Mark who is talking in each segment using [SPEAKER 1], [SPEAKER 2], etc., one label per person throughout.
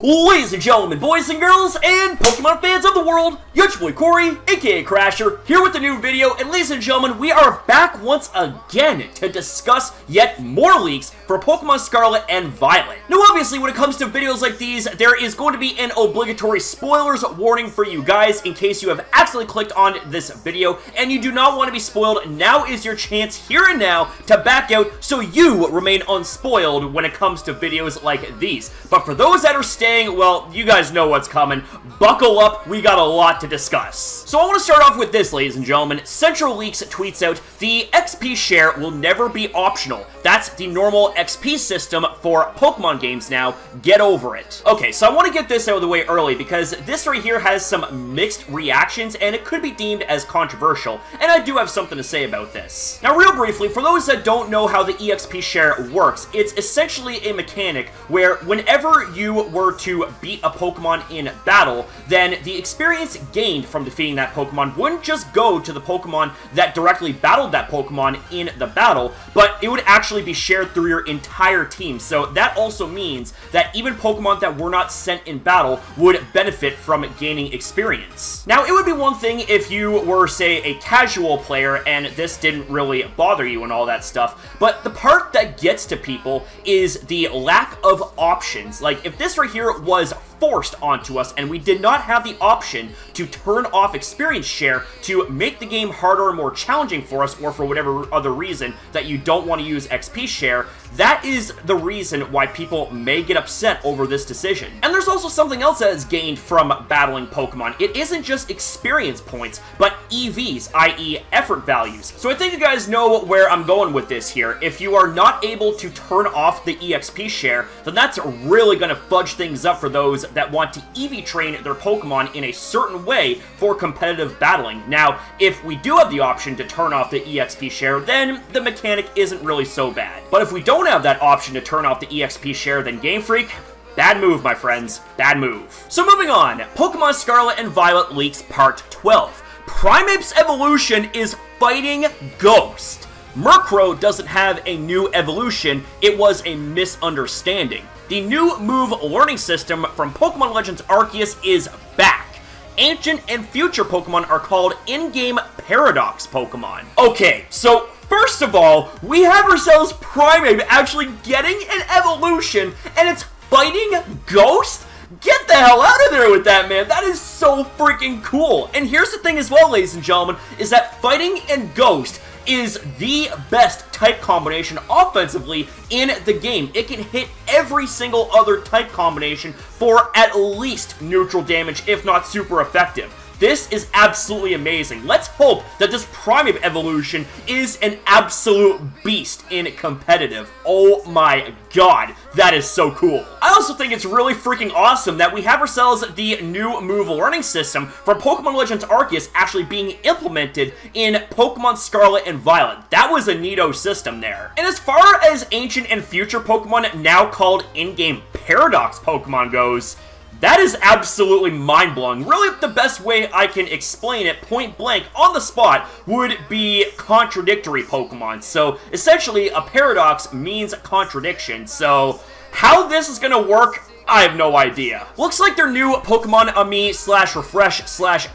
[SPEAKER 1] Ladies and gentlemen, boys and girls, and Pokemon fans of the world, it's your boy Corey, aka Crasher, here with a new video, and ladies and gentlemen, we are back once again to discuss yet more leaks for Pokemon Scarlet and Violet. Now obviously, when it comes to videos like these, there is going to be an obligatory spoilers warning for you guys in case you have accidentally clicked on this video, and you do not want to be spoiled. Now is your chance here and now to back out so you remain unspoiled when it comes to videos like these. But for those that are staying, well, you guys know what's coming. Buckle up, we got a lot to discuss. So I want to start off with this, ladies and gentlemen. Central Leaks tweets out, the XP share will never be optional. That's the normal XP system for Pokemon games now. Get over it. Okay, so I want to get this out of the way early because this right here has some mixed reactions and it could be deemed as controversial, and I do have something to say about this. Now, real briefly, for those that don't know how the EXP share works, it's essentially a mechanic where whenever you were to beat a Pokemon in battle, then the experience gained from defeating that Pokemon wouldn't just go to the Pokemon that directly battled that Pokemon in the battle, but it would actually be shared through your entire team. So that also means that even Pokemon that were not sent in battle would benefit from gaining experience. Now, it would be one thing if you were, say, a casual player and this didn't really bother you and all that stuff, but the part that gets to people is the lack of options. Like, if this right here was forced onto us and we did not have the option to turn off experience share to make the game harder and more challenging for us, or for whatever other reason that you don't want to use XP share, that is the reason why people may get upset over this decision. And there's also something else that is gained from battling Pokemon. It isn't just experience points, but EVs, i.e. effort values. So I think you guys know where I'm going with this here. If you are not able to turn off the EXP share, then that's really going to fudge things up for those that want to EV train their Pokemon in a certain way for competitive battling. Now, if we do have the option to turn off the EXP share, then the mechanic isn't really so bad. But if we don't have that option to turn off the EXP share, then Game Freak, bad move, my friends. Bad move. So moving on, Pokemon Scarlet and Violet leaks Part 12. Primeape's evolution is fighting Ghost. Murkrow doesn't have a new evolution, it was a misunderstanding. The new move learning system from Pokemon Legends Arceus is back. Ancient and future Pokemon are called in-game Paradox Pokemon. Okay, so first of all, we have ourselves Primeape actually getting an evolution, and it's fighting Ghost? Get the hell out of there with that, man. That is so freaking cool. And here's the thing as well, ladies and gentlemen, is that fighting and Ghost is the best type combination offensively in the game. It can hit every single other type combination for at least neutral damage, if not super effective. This is absolutely amazing. Let's hope that this Primeape evolution is an absolute beast in competitive. Oh my god, that is so cool. I also think it's really freaking awesome that we have ourselves the new move learning system from Pokemon Legends Arceus actually being implemented in Pokemon Scarlet and Violet. That was a neato system there. And as far as ancient and future Pokemon, now called in-game Paradox Pokemon, goes, that is absolutely mind-blowing. Really, the best way I can explain it point blank on the spot would be contradictory Pokemon. So essentially, a paradox means contradiction. So how this is gonna work, I have no idea. Looks like their new Pokemon Ami /refresh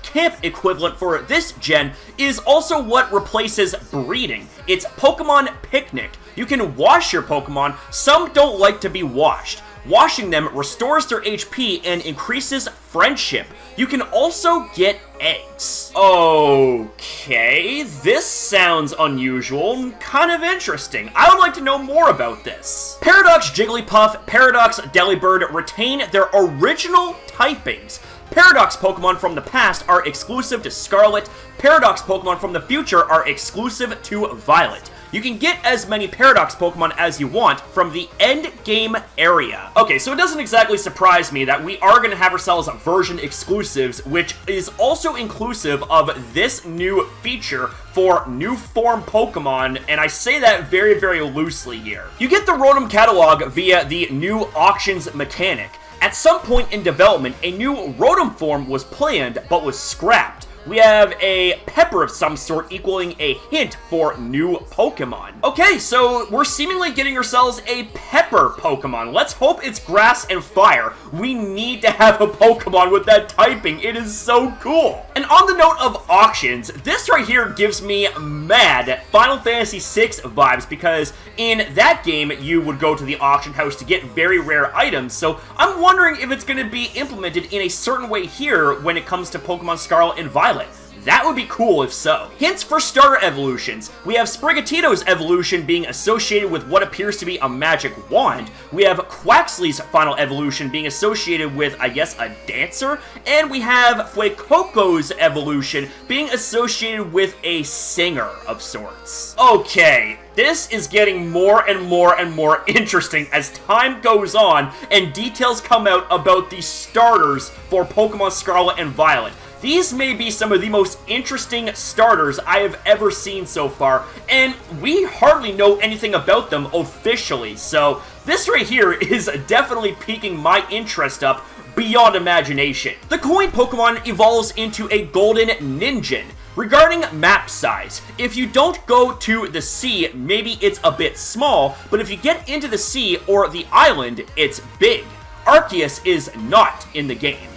[SPEAKER 1] /camp equivalent for this gen is also what replaces breeding. It's Pokemon Picnic. You can wash your Pokemon. Some don't like to be washed. Washing them restores their HP and increases friendship. You can also get eggs. Okay, this sounds unusual, kind of interesting. I would like to know more about this. Paradox Jigglypuff, Paradox Delibird retain their original typings. Paradox Pokemon from the past are exclusive to Scarlet. Paradox Pokemon from the future are exclusive to Violet. You can get as many Paradox Pokemon as you want from the end game area. Okay, so it doesn't exactly surprise me that we are going to have ourselves version exclusives, which is also inclusive of this new feature for new form Pokemon, and I say that very, very loosely here. You get the Rotom catalog via the new auctions mechanic. At some point in development, a new Rotom form was planned but was scrapped. We have a pepper of some sort equaling a hint for new Pokemon. Okay, so we're seemingly getting ourselves a pepper Pokemon. Let's hope it's grass and fire. We need to have a Pokemon with that typing. It is so cool. And on the note of auctions, this right here gives me mad Final Fantasy VI vibes, because in that game, you would go to the auction house to get very rare items, so I'm wondering if it's going to be implemented in a certain way here when it comes to Pokemon Scarlet and Violet. That would be cool if so. Hints for starter evolutions. We have Sprigatito's evolution being associated with what appears to be a magic wand. We have Quaxly's final evolution being associated with, I guess, a dancer. And we have Fuecoco's evolution being associated with a singer of sorts. Okay, this is getting more and more and more interesting as time goes on and details come out about the starters for Pokemon Scarlet and Violet. These may be some of the most interesting starters I have ever seen so far, and we hardly know anything about them officially, so this right here is definitely piquing my interest up beyond imagination. The coin Pokemon evolves into a Golden Ninja. Regarding map size, if you don't go to the sea, maybe it's a bit small, but if you get into the sea or the island, it's big. Arceus is not in the game.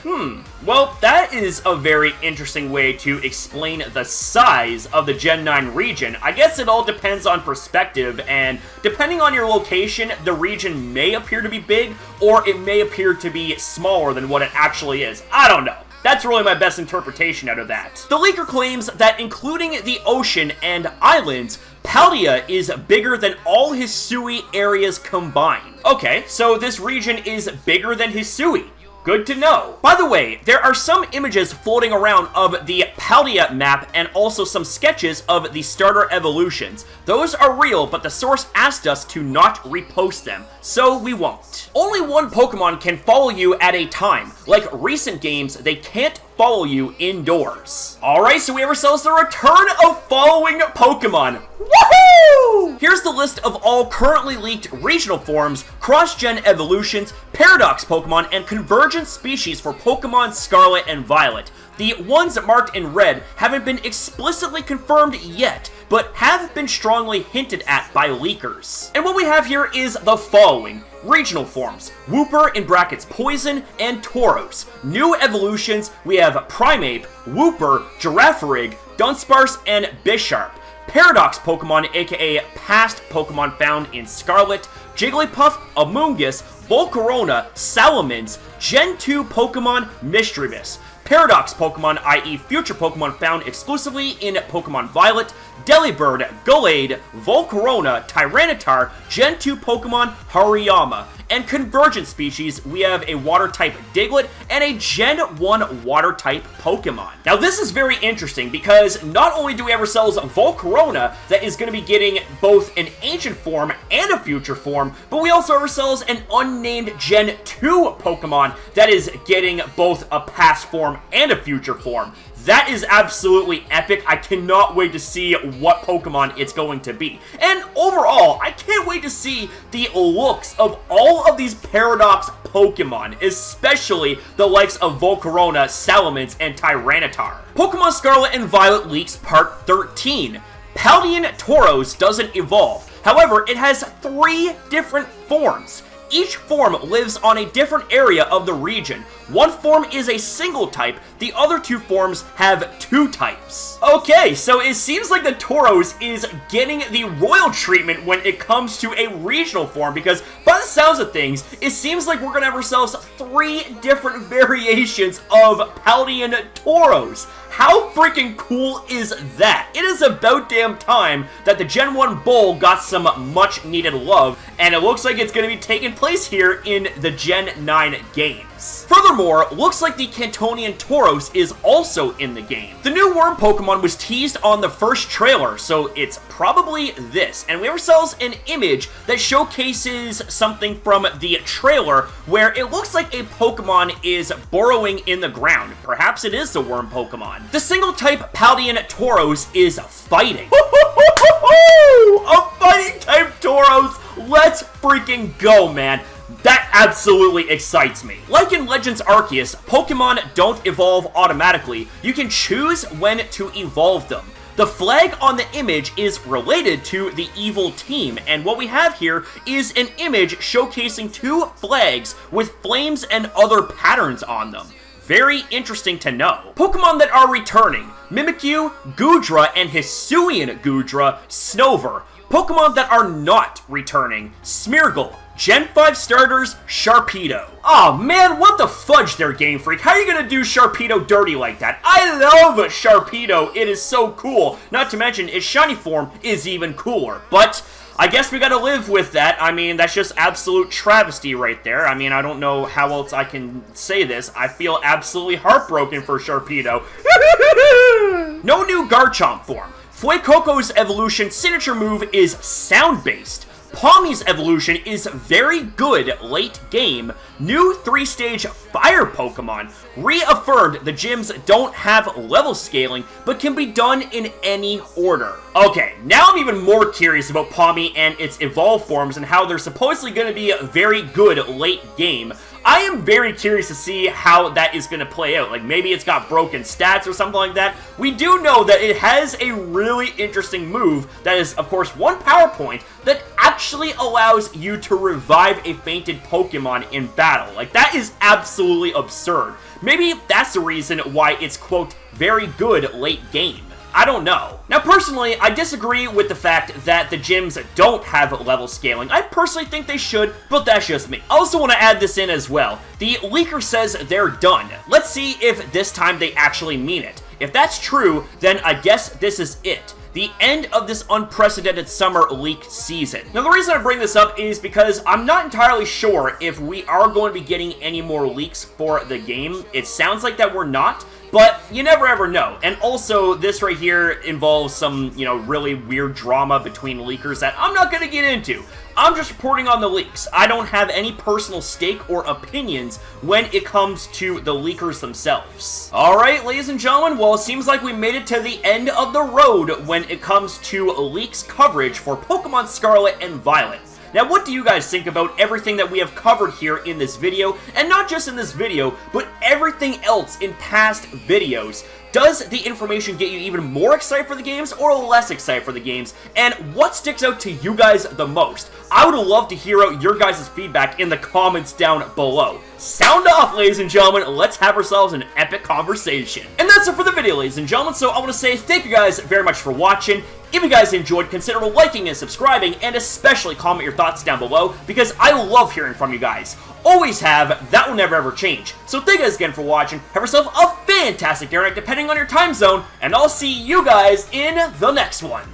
[SPEAKER 1] Well, that is a very interesting way to explain the size of the Gen 9 region. I guess it all depends on perspective, and depending on your location, the region may appear to be big, or it may appear to be smaller than what it actually is. I don't know. That's really my best interpretation out of that. The leaker claims that including the ocean and islands, Paldea is bigger than all Hisui areas combined. Okay, so this region is bigger than Hisui. Good to know. By the way, there are some images floating around of the Paldea map and also some sketches of the starter evolutions. Those are real, but the source asked us to not repost them, so we won't. Only one Pokemon can follow you at a time. Like recent games, they can't follow you indoors. Alright, so we have ourselves the return of following Pokemon. Woohoo! Here's the list of all currently leaked regional forms, cross-gen evolutions, paradox Pokemon, and convergent species for Pokemon Scarlet and Violet. The ones marked in red haven't been explicitly confirmed yet, but have been strongly hinted at by leakers. And what we have here is the following. Regional forms, Wooper in brackets Poison, and Tauros. New evolutions, we have Primeape, Wooper, Girafarig, Dunsparce, and Bisharp. Paradox Pokemon, aka past Pokemon found in Scarlet, Jigglypuff, Amoonguss, Volcarona, Salamence, Gen 2 Pokemon, Misdreavus. Paradox Pokemon, i.e. future Pokemon found exclusively in Pokemon Violet, Delibird, Gallade, Volcarona, Tyranitar, Gen 2 Pokemon, Hariyama. And convergent species, we have a Water-type Diglett and a Gen 1 Water-type Pokemon. Now this is very interesting because not only do we have ourselves Volcarona that is going to be getting both an ancient form and a future form, but we also have ourselves an unnamed Gen 2 Pokemon that is getting both a past form and a future form. That is absolutely epic. I cannot wait to see what Pokemon it's going to be. And overall, I can't wait to see the looks of all of these Paradox Pokemon, especially the likes of Volcarona, Salamence, and Tyranitar. Pokemon Scarlet and Violet leaks Part 13. Paldean Tauros doesn't evolve. However, it has 3 different forms. Each form lives on a different area of the region. One form is a single type, the other 2 forms have 2 types. Okay, so it seems like the Tauros is getting the royal treatment when it comes to a regional form, because by the sounds of things, it seems like we're gonna have ourselves 3 different variations of Paldean Tauros. How freaking cool is that? It is about damn time that the Gen 1 Bull got some much needed love, and it looks like it's going to be taking place here in the Gen 9 games. Furthermore, looks like the Cantonian Tauros is also in the game. The new worm Pokemon was teased on the first trailer, so it's probably this. And we have ourselves an image that showcases something from the trailer where it looks like a Pokemon is burrowing in the ground. Perhaps it is the worm Pokemon. The single type Paldean Tauros is fighting. A fighting type Tauros! Let's freaking go, man. That absolutely excites me. Like in Legends Arceus, Pokemon don't evolve automatically. You can choose when to evolve them. The flag on the image is related to the evil team, and what we have here is an image showcasing two flags with flames and other patterns on them. Very interesting to know. Pokemon that are returning: Mimikyu, Goodra, and Hisuian Goodra, Snover. Pokemon that are not returning: Smeargle, Gen 5 starters, Sharpedo. Oh man, what the fudge there, Game Freak. How are you gonna do Sharpedo dirty like that? I love Sharpedo. It is so cool. Not to mention, its shiny form is even cooler. But I guess we gotta live with that. I mean, that's just absolute travesty right there. I mean, I don't know how else I can say this. I feel absolutely heartbroken for Sharpedo. No new Garchomp form. Fuecoco's evolution signature move is sound-based. Pawmi's evolution is very good late game. New 3-stage fire Pokemon. Reaffirmed the gyms don't have level scaling, but can be done in any order. Okay, now I'm even more curious about Pawmi and its evolved forms and how they're supposedly going to be very good late game. I am very curious to see how that is going to play out. Like, maybe it's got broken stats or something like that. We do know that it has a really interesting move that is, of course, one power point that actually allows you to revive a fainted Pokemon in battle. Like, that is absolutely absurd. Maybe that's the reason why it's, quote, very good late game. I don't know. Now, personally, I disagree with the fact that the gyms don't have level scaling. I personally think they should, but that's just me. I also want to add this in as well. The leaker says they're done. Let's see if this time they actually mean it. If that's true, then I guess this is it. The end of this unprecedented summer leak season. Now, the reason I bring this up is because I'm not entirely sure if we are going to be getting any more leaks for the game. It sounds like that we're not, but you never ever know. And also, this right here involves some, really weird drama between leakers that I'm not going to get into. I'm just reporting on the leaks. I don't have any personal stake or opinions when it comes to the leakers themselves. Alright, ladies and gentlemen, well, it seems like we made it to the end of the road when it comes to leaks coverage for Pokemon Scarlet and Violet. Now, what do you guys think about everything that we have covered here in this video? And not just in this video, but everything else in past videos. Does the information get you even more excited for the games or less excited for the games? And what sticks out to you guys the most? I would love to hear out your guys' feedback in the comments down below. Sound off, ladies and gentlemen. Let's have ourselves an epic conversation. And that's it for the video, ladies and gentlemen. So I want to say thank you guys very much for watching. If you guys enjoyed, consider liking and subscribing, and especially comment your thoughts down below, because I love hearing from you guys. Always have, that will never ever change. So thank you guys again for watching, have yourself a fantastic day, depending on your time zone, and I'll see you guys in the next one.